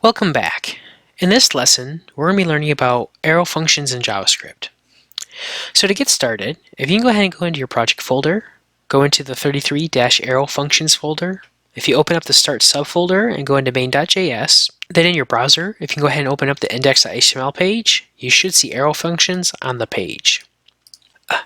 Welcome back. In this lesson, we're going to be learning about arrow functions in JavaScript. So to get started, if you can go ahead and go into your project folder, go into the 33-arrow functions folder. If you open up the start subfolder and go into main.js, then in your browser, if you can go ahead and open up the index.html page, you should see arrow functions on the page.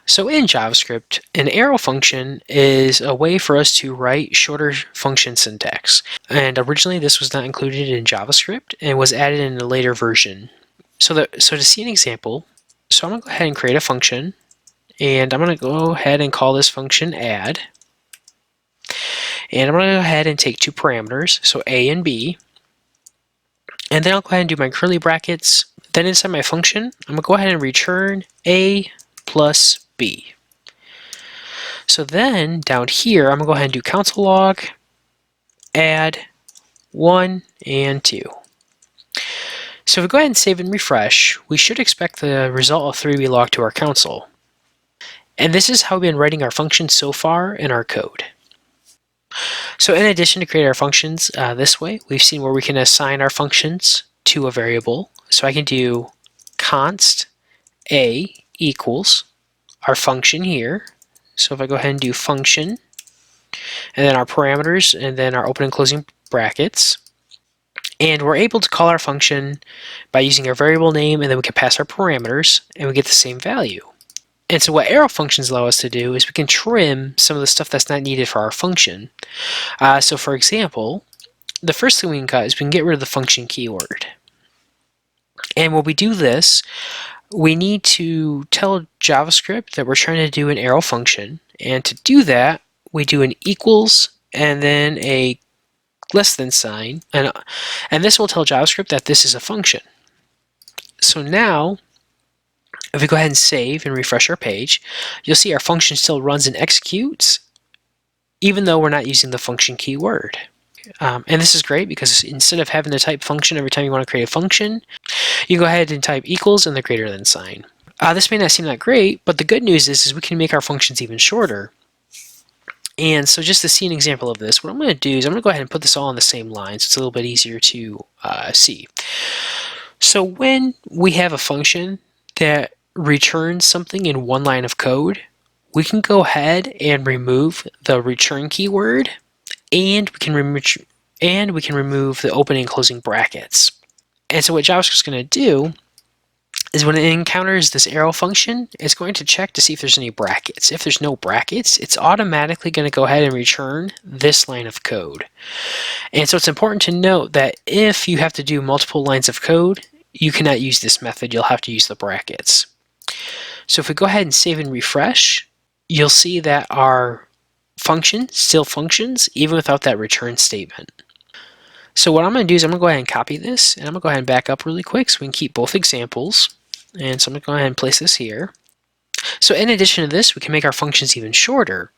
So in JavaScript, an arrow function is a way for us to write shorter function syntax. And originally this was not included in JavaScript and was added in a later version. So to see an example, so I'm going to go ahead and create a function, and I'm going to go ahead and call this function add. And I'm going to go ahead and take two parameters, so a and b. And then I'll go ahead and do my curly brackets. Then inside my function, I'm going to go ahead and return a plus b. So then down here, I'm going to go ahead and do console log, add 1 and 2. So if we go ahead and save and refresh, we should expect the result of 3 be logged to our console. And this is how we've been writing our functions so far in our code. So in addition to create our functions this way, we've seen where we can assign our functions to a variable. So I can do const a equals our function here. So if I go ahead and do function, and then our parameters, and then our open and closing brackets, and we're able to call our function by using our variable name, and then we can pass our parameters, and we get the same value. And so what arrow functions allow us to do is we can trim some of the stuff that's not needed for our function. So for example, the first thing we can cut is we can get rid of the function keyword. And when we do this, we need to tell JavaScript that we're trying to do an arrow function. And to do that, we do an equals and then a less than sign. And this will tell JavaScript that this is a function. So now, if we go ahead and save and refresh our page, you'll see our function still runs and executes, even though we're not using the function keyword. And this is great because instead of having to type function every time you want to create a function, you can go ahead and type equals and the greater than sign. This may not seem that great, but the good news is we can make our functions even shorter. And so just to see an example of this, what I'm going to do is I'm going to go ahead and put this all on the same line so it's a little bit easier to see. So when we have a function that returns something in one line of code, we can go ahead and remove the return keyword, and we can remove the opening and closing brackets. And so what JavaScript's going to do is when it encounters this arrow function, it's going to check to see if there's any brackets. If there's no brackets, it's automatically going to go ahead and return this line of code. And so it's important to note that if you have to do multiple lines of code, you cannot use this method. You'll have to use the brackets. So if we go ahead and save and refresh, you'll see that our function still functions even without that return statement. So what I'm going to do is I'm going to go ahead and copy this, and I'm going to go ahead and back up really quick so we can keep both examples. And so I'm going to go ahead and place this here. So in addition to this, we can make our functions even shorter.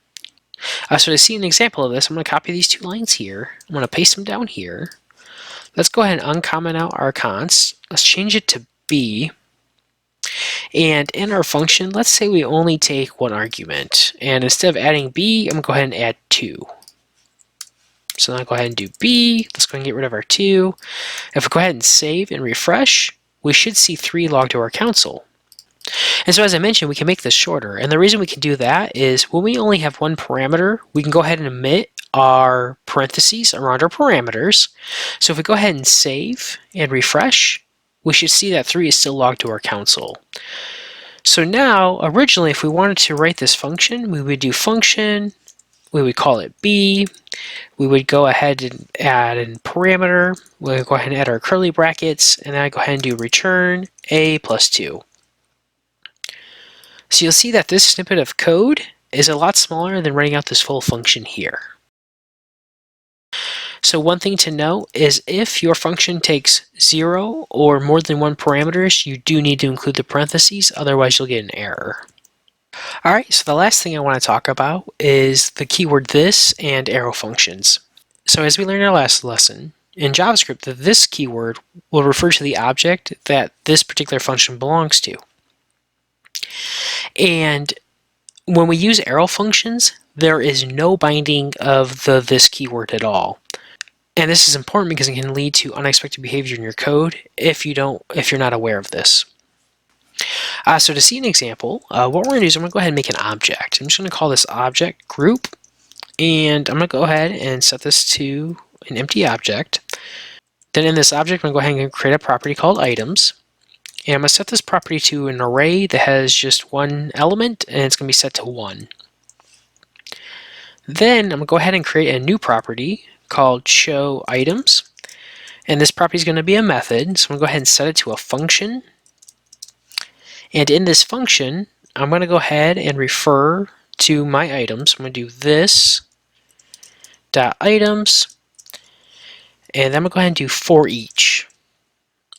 So to see an example of this, I'm going to copy these two lines here. I'm going to paste them down here. Let's go ahead and uncomment out our const. Let's change it to b. And in our function, let's say we only take one argument. And instead of adding b, I'm going to go ahead and add 2. So now I'll go ahead and do b. Let's go ahead and get rid of our 2. If we go ahead and save and refresh, we should see 3 logged to our console. And so as I mentioned, we can make this shorter. And the reason we can do that is when we only have one parameter, we can go ahead and omit our parentheses around our parameters. So if we go ahead and save and refresh, we should see that 3 is still logged to our console. So now, originally, if we wanted to write this function, we would do function, we would call it b, we would go ahead and add a parameter, we would go ahead and add our curly brackets, and then I go ahead and do return a plus 2. So you'll see that this snippet of code is a lot smaller than writing out this full function here. So one thing to note is if your function takes 0 or more than 1 parameters, you do need to include the parentheses, otherwise you'll get an error. Alright, so the last thing I want to talk about is the keyword this and arrow functions. So as we learned in our last lesson, in JavaScript, the this keyword will refer to the object that this particular function belongs to. And when we use arrow functions, there is no binding of the this keyword at all. And this is important because it can lead to unexpected behavior in your code if you're not aware of this. So to see an example, what we're going to do is I'm going to go ahead and make an object. I'm just going to call this object group, and I'm going to go ahead and set this to an empty object. Then in this object, I'm going to go ahead and create a property called items. And I'm going to set this property to an array that has just one element, and it's going to be set to 1. Then I'm going to go ahead and create a new property called show items. And this property is going to be a method, so I'm going to go ahead and set it to a function. And in this function, I'm going to go ahead and refer to my items. I'm going to do this dot items, and then I'm going to go ahead and do for each.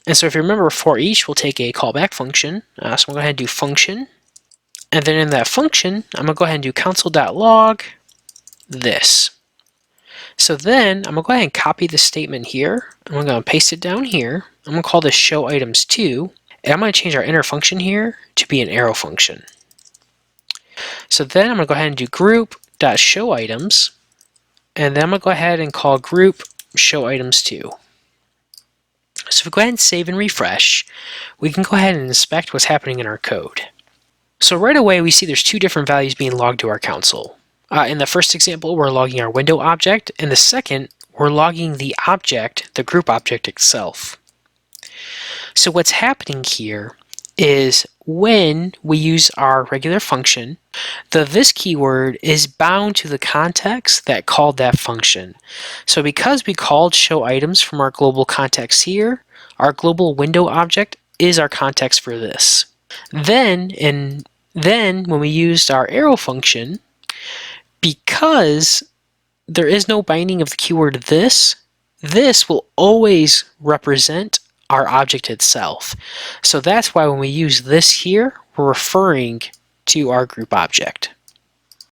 And so if you remember, for each, we'll take a callback function. So I'm going to go ahead and do function. And then in that function, I'm going to go ahead and do console.log this. So then I'm going to go ahead and copy the statement here. I'm going to paste it down here. I'm going to call this show items 2. And I'm going to change our inner function here to be an arrow function. So then I'm going to go ahead and do group.showItems. And then I'm going to go ahead and call group show items 2. So if we go ahead and save and refresh, we can go ahead and inspect what's happening in our code. So right away, we see there's 2 different values being logged to our console. In the first example, we're logging our window object. In the second, we're logging the object, the group object itself. So what's happening here is when we use our regular function, the this keyword is bound to the context that called that function. So because we called show items from our global context here, our global window object is our context for this. Then when we used our arrow function, because there is no binding of the keyword this will always represent our object itself. So that's why when we use this here, we're referring to our group object.